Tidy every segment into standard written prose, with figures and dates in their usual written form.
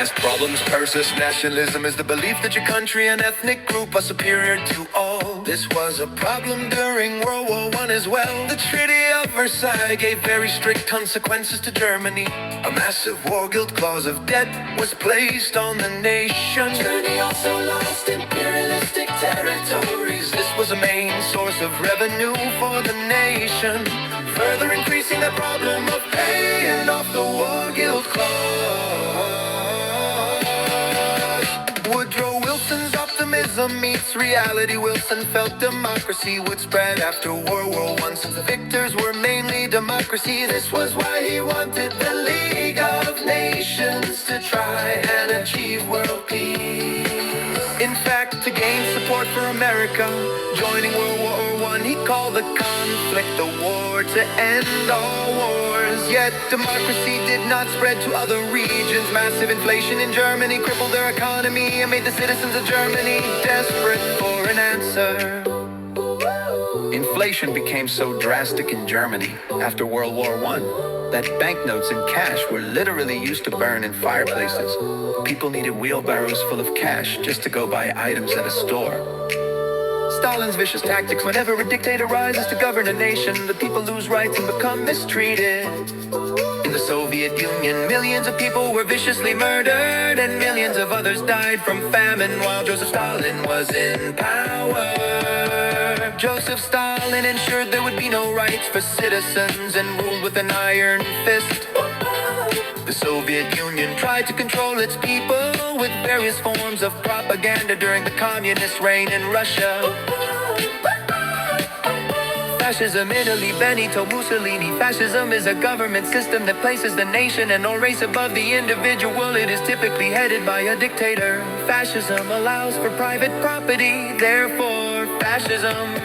As problems persist, nationalism is the belief that your country and ethnic group are superior to all. This was a problem during World War I as well. The Treaty of Versailles gave very strict consequences to Germany. A massive war guilt clause of debt was placed on the nation. Germany also lost imperialistic territories. This was a main source of revenue for the nation, further increasing the problem of paying off the war guilt clause. Woodrow Wilson's optimism meets reality. Wilson felt democracy would spread after World War I, since the victors were mainly democracy. This was why he wanted the League of Nations to try and achieve world peace. In fact, to gain support for America, joining World War I, he called the conflict a war to end all wars. Yet democracy did not spread to other regions. Massive inflation in Germany crippled their economy and made the citizens of Germany desperate for an answer. Inflation became so drastic in Germany after World War I that banknotes and cash were literally used to burn in fireplaces. People needed wheelbarrows full of cash just to go buy items at a store. Stalin's vicious tactics: whenever a dictator rises to govern a nation, the people lose rights and become mistreated. In the Soviet Union, millions of people were viciously murdered, and millions of others died from famine while Joseph Stalin was in power. Joseph Stalin ensured there would be no rights for citizens and ruled with an iron fist. The Soviet Union tried to control its people with various forms of propaganda during the communist reign in Russia. Fascism, Italy, Benito Mussolini. Fascism is a government system that places the nation and all race above the individual. It is typically headed by a dictator. Fascism allows for private property, therefore fascism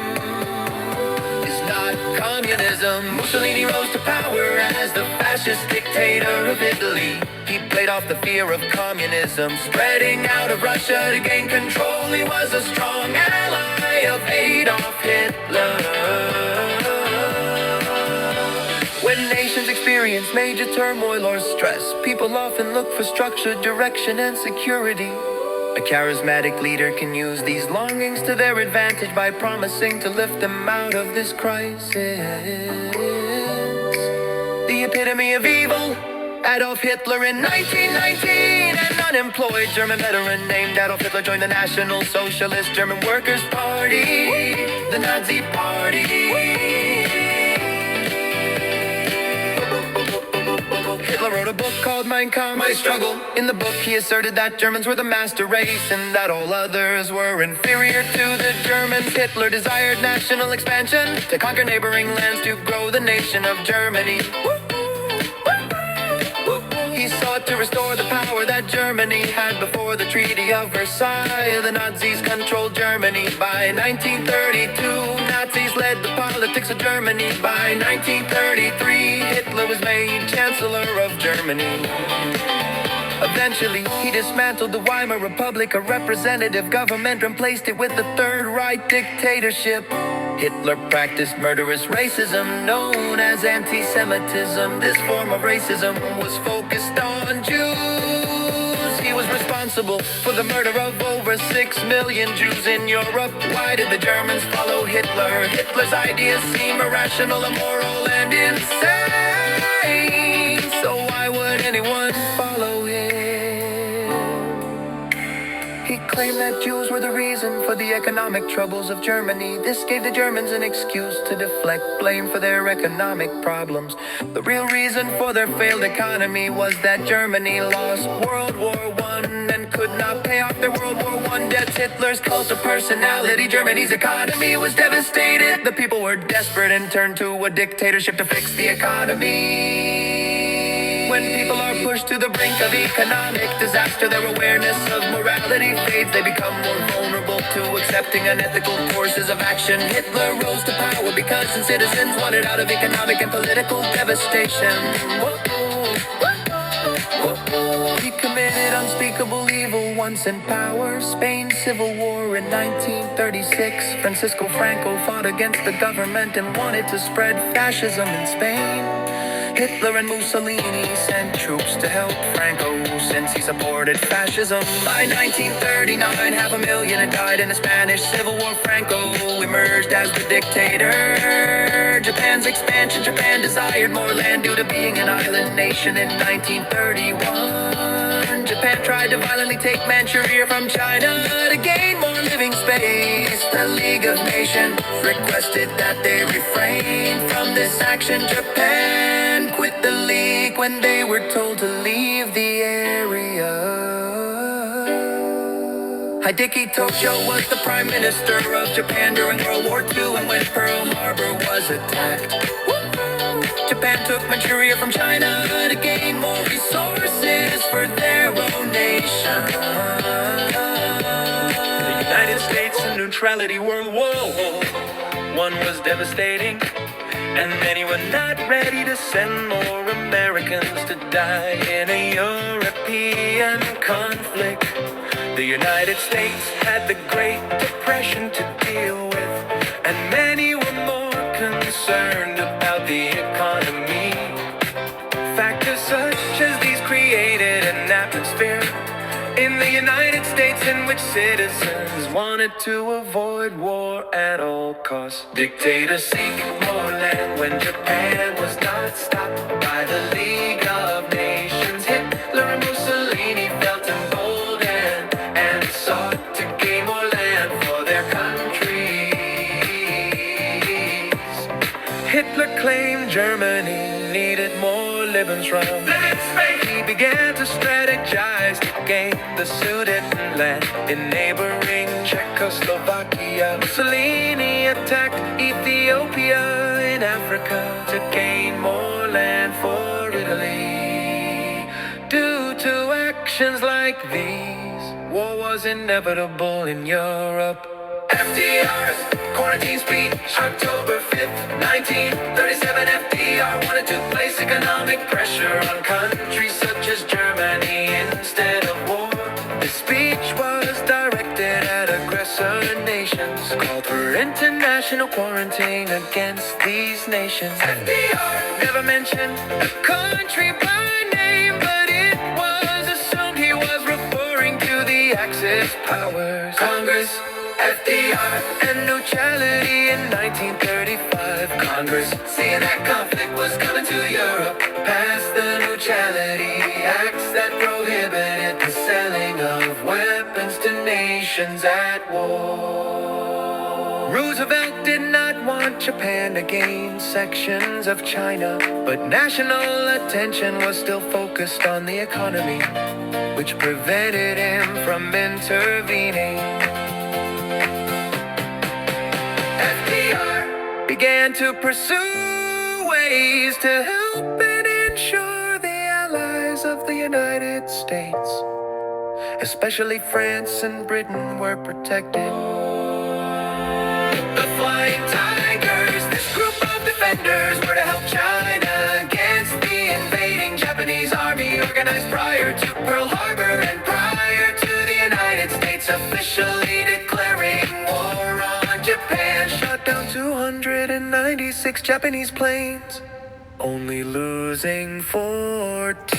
is not communism. Mussolini rose to power as the fascist dictator of Italy. He played off the fear of communism spreading out of Russia to gain control. He was a strong ally of Adolf Hitler. When nations experience major turmoil or stress, people often look for structure, direction, and security. A charismatic leader can use these longings to their advantage by promising to lift them out of this crisis. The epitome of evil, Adolf Hitler in 1919. An unemployed German veteran named Adolf Hitler joined the National Socialist German Workers' Party, the Nazi Party. Hitler wrote a book called Mein Kampf, My Struggle. In the book, he asserted that Germans were the master race and that all others were inferior to the Germans. Hitler desired national expansion to conquer neighboring lands to grow the nation of Germany. He sought to restore the power that Germany had before the Treaty of Versailles. The Nazis controlled Germany by 1932. Nazis led the politics of Germany by 1933. Hitler was made Chancellor of Germany. Eventually, he dismantled the Weimar Republic, a representative government, and replaced it with the Third Reich dictatorship. Hitler practiced murderous racism known as anti-Semitism. This form of racism was focused on Jews. He was responsible for the murder of over 6 million Jews in Europe. Why did the Germans follow Hitler? Hitler's ideas seem irrational, immoral, and insane. So why would anyone follow him? He claimed that Jews were the reason for the economic troubles of Germany. This gave the Germans an excuse to deflect blame for their economic problems. The real reason for their failed economy was that Germany lost World War I and could not pay off their World War I debts. Hitler's cult of personality, Germany's economy was devastated. The people were desperate and turned to a dictatorship to fix the economy. When people are pushed to the brink of economic disaster, their awareness of morality fades. They become more vulnerable to accepting unethical courses of action. Hitler rose to power because his citizens wanted out of economic and political devastation. He committed unspeakable evil once in power. Spain's civil war in 1936. Francisco Franco fought against the government and wanted to spread fascism in Spain. Hitler and Mussolini sent troops to help Franco since he supported fascism. By 1939, 500,000 had died in the Spanish Civil War. Franco emerged as the dictator. Japan's expansion, Japan desired more land due to being an island nation. In 1931, Japan tried to violently take Manchuria from China to gain more living space. The League of Nations requested that they refrain from this action. Japan quit the league when they were told to leave the area. Hideki Tojo was the prime minister of Japan during World War II, and when Pearl Harbor was attacked, Japan took Manchuria from China to gain more resources for their own nation. The United States and neutrality, World War I was devastating, and many were not ready to send more Americans to die in a European conflict. The United States had the Great Depression to deal with, and many were more concerned about the economy. Factors such as these created an atmosphere in the United States in which citizens wanted to avoid war at all costs. Dictators seek more land when Japan was not stopped by the League of Nations. Hitler and Mussolini felt emboldened and sought to gain more land for their countries. Hitler claimed Germany needed more Lebensraum. He began to strategize to gain the Sudetenland in neighboring Czechoslovakia. Mussolini attacked Ethiopia in Africa to gain more land for Italy. Due to actions like these, war was inevitable in Europe. FDR's quarantine speech, October 5th, 1937. FDR wanted to place economic pressure on countries such as Germany instead of war. The speech was directed at aggressor nations, called for international quarantine against these nations. FDR never mentioned a country by name, but it was assumed he was referring to the Axis powers. Congress, FDR, and neutrality in 1935. Congress, seeing that conflict was coming to Europe, passed the Neutrality Acts that prohibited the selling of weapons to nations at war. Roosevelt did not want Japan to gain sections of China, but national attention was still focused on the economy, which prevented him from intervening. FDR began to pursue ways to help and ensure the allies of the United States, especially France and Britain, were protected. The Flying Tigers, this group of defenders, were to help China against the invading Japanese army, organized prior to Pearl Harbor and prior to the United States officially declaring war on Japan. Shot down 296 Japanese planes, only losing 14.